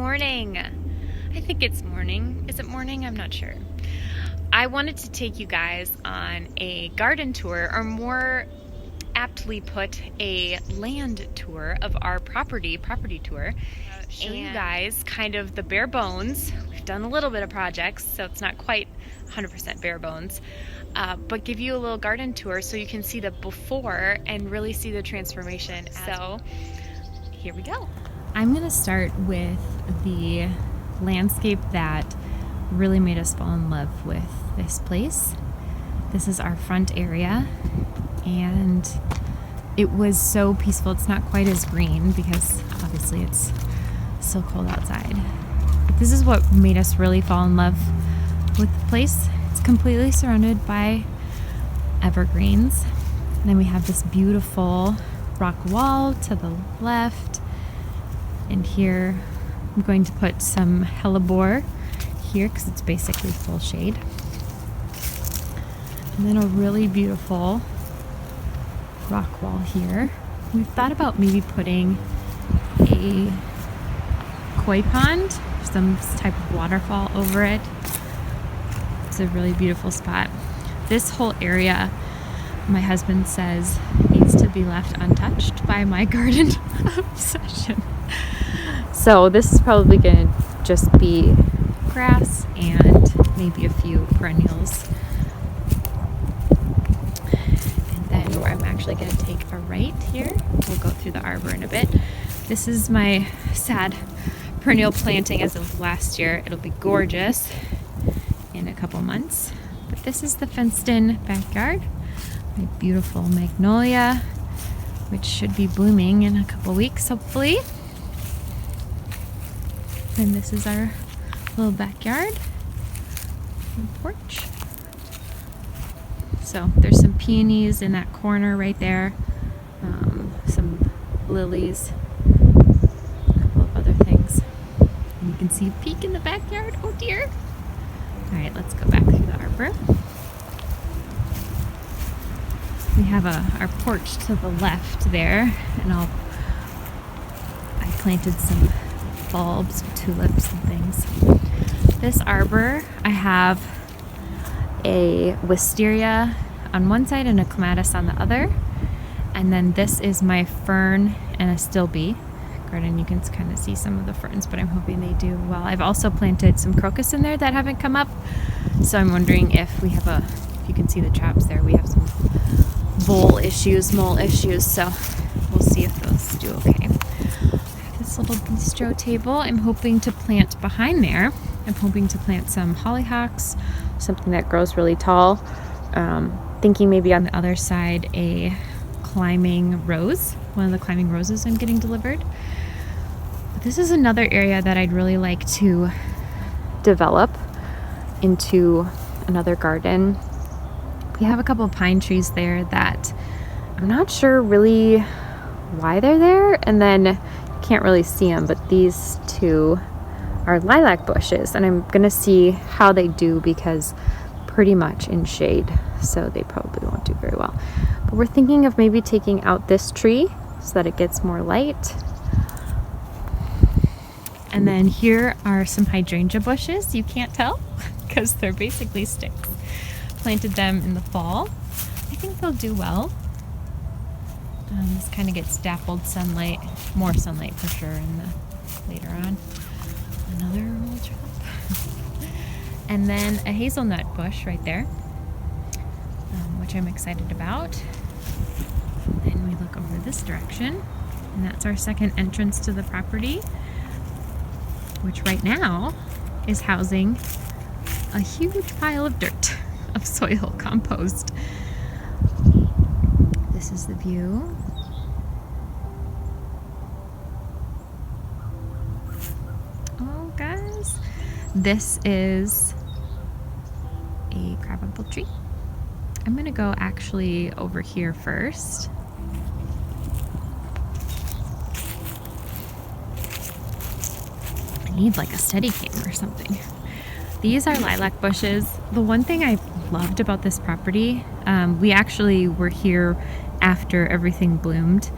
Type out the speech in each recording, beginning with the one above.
morning. I think it's morning. Is it morning? I'm not sure. I wanted to take you guys on a garden tour, or more aptly put, a land tour of our property tour. Show you guys kind of the bare bones. We've done a little bit of projects, so it's not quite 100% bare bones, but give you a little garden tour so you can see the before and really see the transformation. So here we go. I'm going to start with the landscape that really made us fall in love with this place. This is our front area, and it was so peaceful. It's not quite as green because obviously it's so cold outside. But this is what made us really fall in love with the place. It's completely surrounded by evergreens. And then we have this beautiful rock wall to the left. And here I'm going to put some hellebore here because it's basically full shade. And then a really beautiful rock wall here. We've thought about maybe putting a koi pond, some type of waterfall over it. It's a really beautiful spot. This whole area, my husband says, needs to be left untouched by my garden obsession. So this is probably going to just be grass and maybe a few perennials. And then where I'm actually going to take a right here, we'll go through the arbor in a bit. This is my sad perennial planting as of last year. It'll be gorgeous in a couple months. But this is the fenced-in backyard. My beautiful magnolia, which should be blooming in a couple weeks, hopefully. And this is our little backyard and porch. So there's some peonies in that corner right there, some lilies, a couple of other things. And you can see a peak in the backyard. Oh dear. All right, let's go back through the arbor. We have our porch to the left there, and I planted some bulbs, tulips and things. This arbor, I have a wisteria on one side and a clematis on the other. And then this is my fern and a stilbe garden. You can kind of see some of the ferns, but I'm hoping they do well. I've also planted some crocus in there that haven't come up. So I'm wondering if we have if you can see the traps there, we have some mole issues. So we'll see if those do okay. This little bistro table I'm hoping to plant behind there. I'm hoping to plant some hollyhocks, something that grows really tall. Thinking maybe on the other side a climbing rose, one of the climbing roses I'm getting delivered. But this is another area that I'd really like to develop into another garden. We have a couple of pine trees there that I'm not sure really why they're there, and then can't really see them, but these two are lilac bushes, and I'm gonna see how they do because pretty much in shade, so they probably won't do very well. But we're thinking of maybe taking out this tree so that it gets more light. And then here are some hydrangea bushes. You can't tell because they're basically sticks. Planted them in the fall. I think they'll do well. This kind of gets dappled sunlight, more sunlight for sure later on. Another old trap. And then a hazelnut bush right there, which I'm excited about. Then we look over this direction, and that's our second entrance to the property, which right now is housing a huge pile of dirt, of soil compost. This is the view. Oh, guys, this is a crabapple tree. I'm gonna go actually over here first. I need like a Steadicam or something. These are lilac bushes. The one thing I loved about this property, we actually were here after everything bloomed,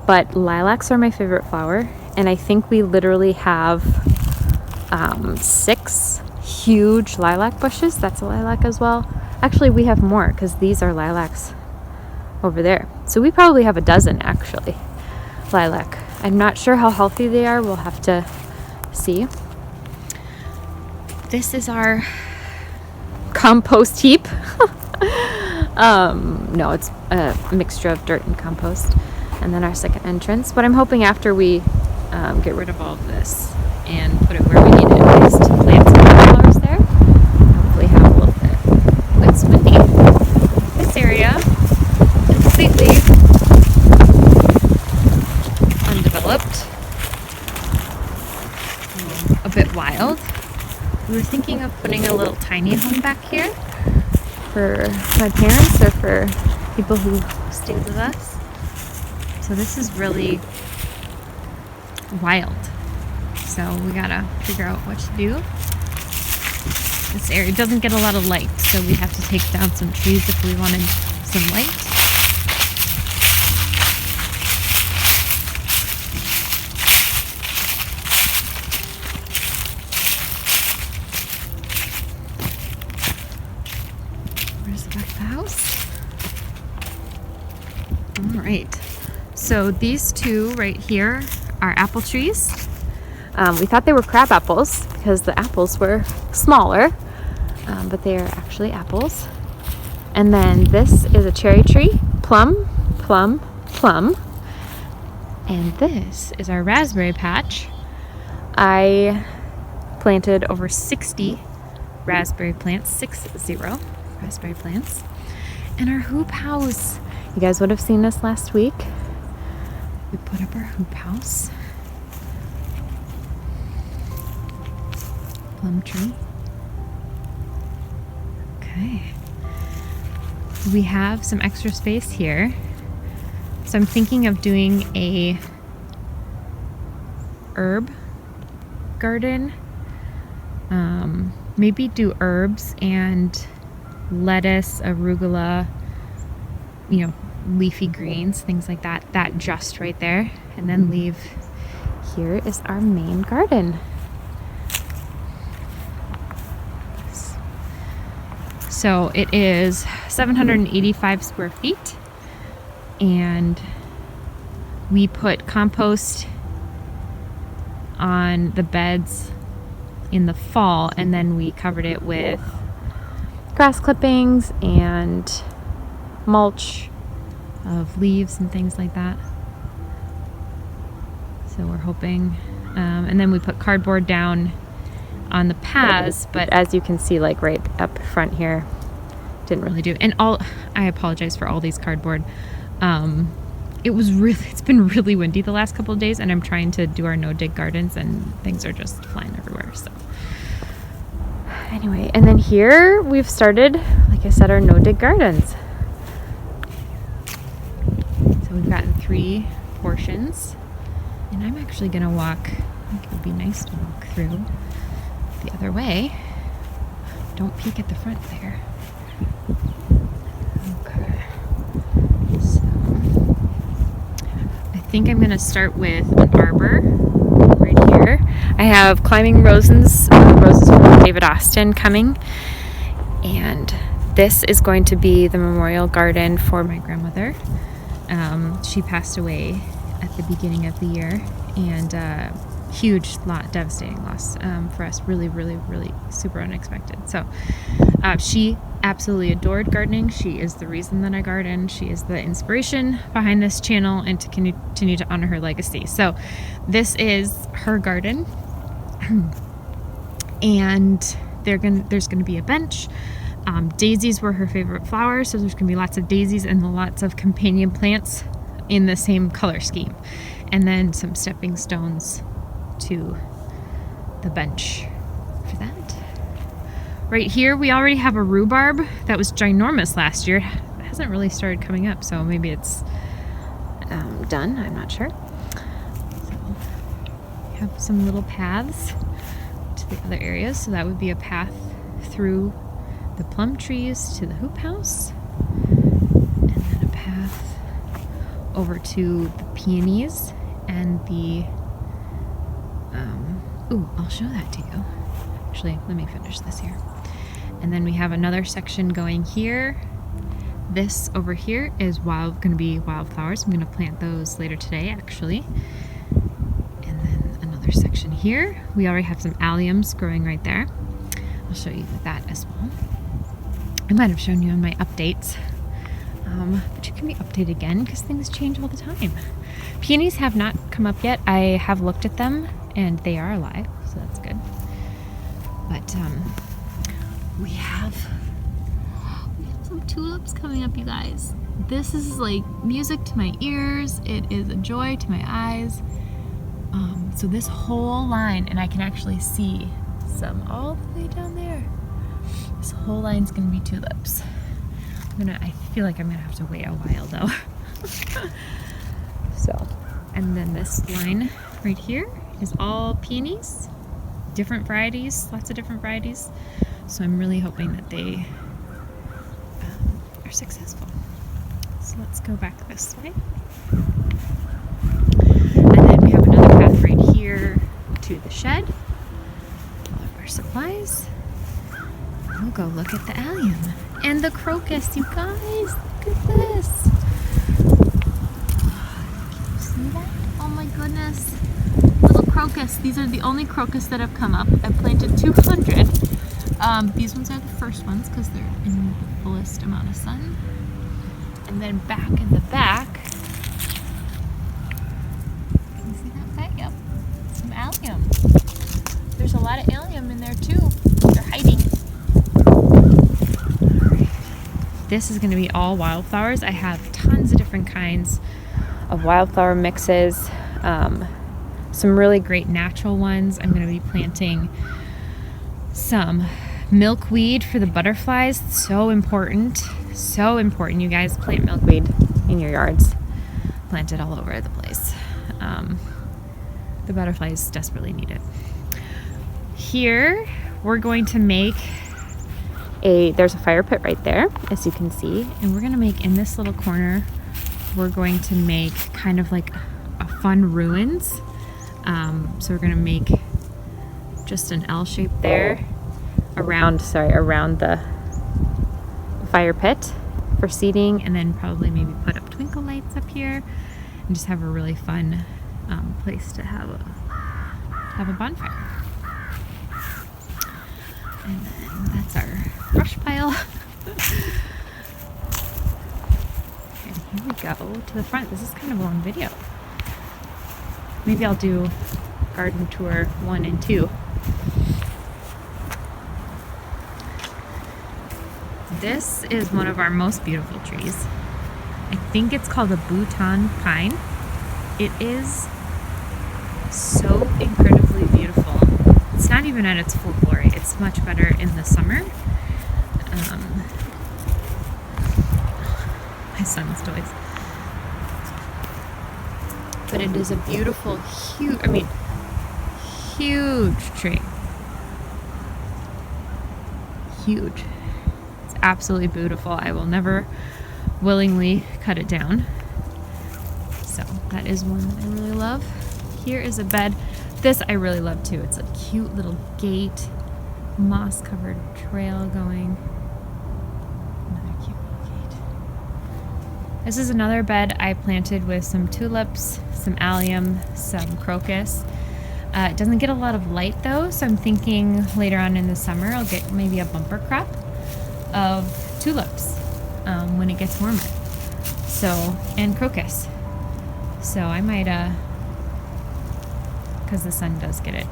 but lilacs are my favorite flower, And I think we literally have 6 huge lilac bushes. That's a lilac as well. Actually, we have more because these are lilacs over there. So we probably have a dozen actually, lilac. I'm not sure how healthy they are. We'll have to see. This is our compost heap. No, it's a mixture of dirt and compost. And then our second entrance. But I'm hoping after we get rid of all of this and put it where we need it is to plant some flowers there. Hopefully have a little bit. It's windy. This area is completely undeveloped. A bit wild. We were thinking of putting a little tiny home back here for my parents or for people who stay with us. So this is really wild. So we gotta figure out what to do. This area doesn't get a lot of light, so we have to take down some trees if we wanted some light. Where's the back of the house? All right. So these two right here are apple trees. We thought they were crab apples because the apples were smaller, but they are actually apples. And then this is a cherry tree, plum, plum, plum. And this is our raspberry patch. I planted over 60 raspberry plants, 60 raspberry plants. And our hoop house. You guys would have seen this last week. We put up our hoop house. Plum tree. Okay. We have some extra space here. So I'm thinking of doing a herb garden. Maybe do herbs and lettuce, arugula, leafy greens, things like that. That just right there. And then leave, here is our main garden. So it is 785 square feet, and we put compost on the beds in the fall, and then we covered it with grass clippings and mulch of leaves and things like that. So we're hoping, and then we put cardboard down on the paths, but as you can see, like right up front here, didn't really do. And I apologize for all these cardboard. It's been really windy the last couple of days, and I'm trying to do our no-dig gardens, and things are just flying everywhere. So anyway, and then here we've started, like I said, our no-dig gardens. So we've gotten 3 portions, and I'm actually gonna walk. I think it would be nice to walk through the other way. Don't peek at the front there. Okay. So I think I'm gonna start with an arbor right here. I have climbing roses from David Austin coming, and this is going to be the memorial garden for my grandmother. She passed away at the beginning of the year, and huge devastating loss for us. Really, really, really super unexpected. So she absolutely adored gardening. She is the reason that I garden. She is the inspiration behind this channel, and to continue to honor her legacy. So this is her garden, and there's gonna be a bench. Daisies were her favorite flower, so there's gonna be lots of daisies and lots of companion plants in the same color scheme, and then some stepping stones to the bench for that. Right here we already have a rhubarb that was ginormous last year. It hasn't really started coming up, so maybe it's done, I'm not sure. So we have some little paths to the other areas, so that would be a path through the plum trees to the hoop house, and then a path over to the peonies and the Ooh, I'll show that to you. Actually, let me finish this here. And then we have another section going here. This over here is going to be wildflowers. I'm going to plant those later today, actually. And then another section here. We already have some alliums growing right there. I'll show you that as well. I might have shown you in my updates, but you can be updated again because things change all the time. Peonies have not come up yet. I have looked at them and they are alive, so that's good. But we have some tulips coming up, you guys. This is like music to my ears. It is a joy to my eyes. So this whole line, and I can actually see some all the way down there. This whole line's gonna be tulips. I feel like I'm gonna have to wait a while though. So, and then this line right here is all peonies, different varieties, lots of different varieties. So I'm really hoping that they are successful. So let's go back this way. And then we have another path right here to the shed. All of our supplies. We'll go look at the allium and the crocus, you guys. Look at this. Can you see that? Oh my goodness. Little crocus. These are the only crocus that have come up. I've planted 200. These ones are the first ones because they're in the fullest amount of sun. And then back in the back, can you see that back? Yep. Some allium. There's a lot of allium in there too. They're hiding. This is going to be all wildflowers. I have tons of different kinds of wildflower mixes. Some really great natural ones. I'm going to be planting some milkweed for the butterflies. So important. So important. You guys plant milkweed in your yards. Plant it all over the place. The butterflies desperately need it. Here, we're going to make there's a fire pit right there, as you can see. And we're going to make, in this little corner, we're going to make kind of like a fun ruins. So we're going to make just an L shape there around the fire pit for seating, and then probably maybe put up twinkle lights up here and just have a really fun place to have a bonfire. And then that's our brush pile. And here we go to the front. This is kind of a long video. Maybe I'll do garden tour 1 and 2. This is one of our most beautiful trees. I think it's called a Bhutan pine. It is so incredibly beautiful. It's not even at its full glory. It's much better in the summer. My son's toys. But it is a beautiful, huge tree. Huge. It's absolutely beautiful. I will never willingly cut it down. So that is one that I really love. Here is a bed. This I really love too. It's a cute little gate, moss covered trail going. Another cute little gate. This is another bed I planted with some tulips, some allium, some crocus. It doesn't get a lot of light though, so I'm thinking later on in the summer I'll get maybe a bumper crop of tulips when it gets warmer. And crocus. So I might, because the sun does get it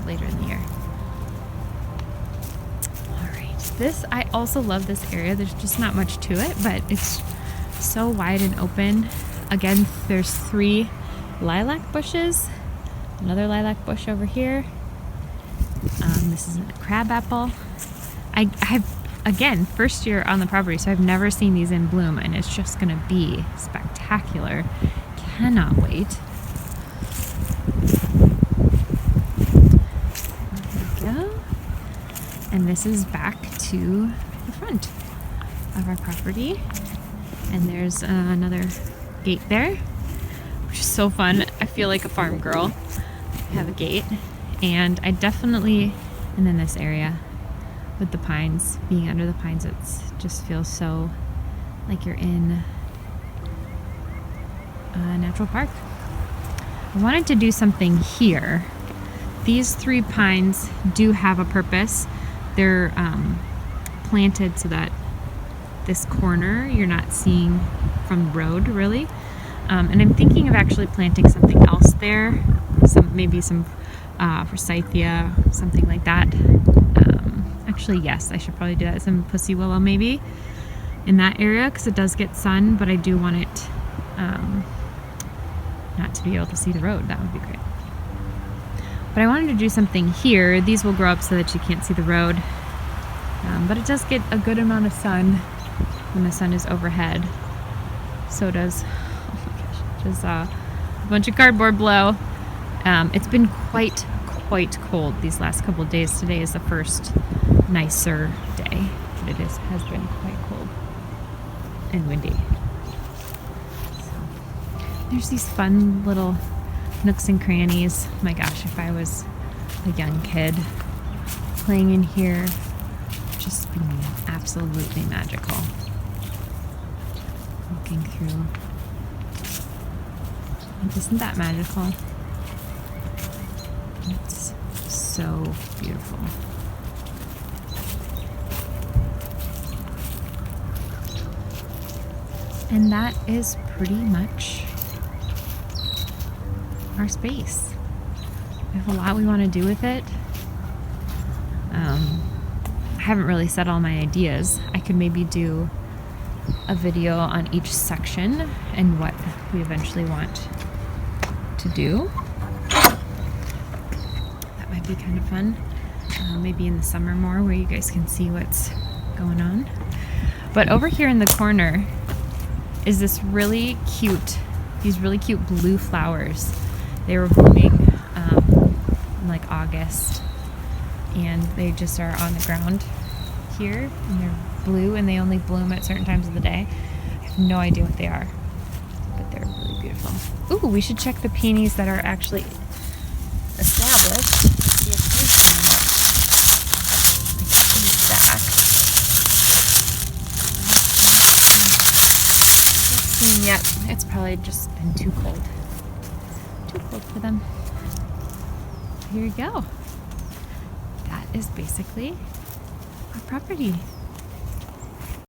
later in the year. This, I also love this area. There's just not much to it, but it's so wide and open. Again, there's 3 lilac bushes. Another lilac bush over here. This is a crabapple. I've, again, first year on the property, so I've never seen these in bloom, and it's just gonna be spectacular. Cannot wait. There we go. And this is back to the front of our property. And there's another gate there, which is so fun. I feel like a farm girl. have a gate, and I definitely, and then this area with the pines, being under the pines, it's just feels so like you're in a natural park. I wanted to do something here. These 3 pines do have a purpose. They're planted so that this corner you're not seeing from the road really. And I'm thinking of actually planting something else there, maybe some forsythia, something like that. Actually, yes, I should probably do that. Some pussy willow maybe in that area because it does get sun, but I do want it not to be able to see the road. That would be great. But I wanted to do something here. These will grow up so that you can't see the road. But it does get a good amount of sun when the sun is overhead. So does, oh my gosh, just a bunch of cardboard below. It's been quite cold these last couple of days. Today is the first nicer day, but it has been quite cold and windy. There's these fun little nooks and crannies. My gosh, if I was a young kid playing in here, just being absolutely magical. Looking through. And isn't that magical? It's so beautiful. And that is pretty much our space. We have a lot we want to do with it. I haven't really set all my ideas. I could maybe do a video on each section and what we eventually want to do. That might be kind of fun. Maybe in the summer more, where you guys can see what's going on. But over here in the corner is these really cute blue flowers. They were blooming in like August, and they just are on the ground here, and they're blue, and they only bloom at certain times of the day. I have no idea what they are, but they're really beautiful. Ooh, we should check the peonies that are actually established. Let's see if there's back. Yep, it's probably just been too cold. Too cold for them. Here you go. That is basically our property.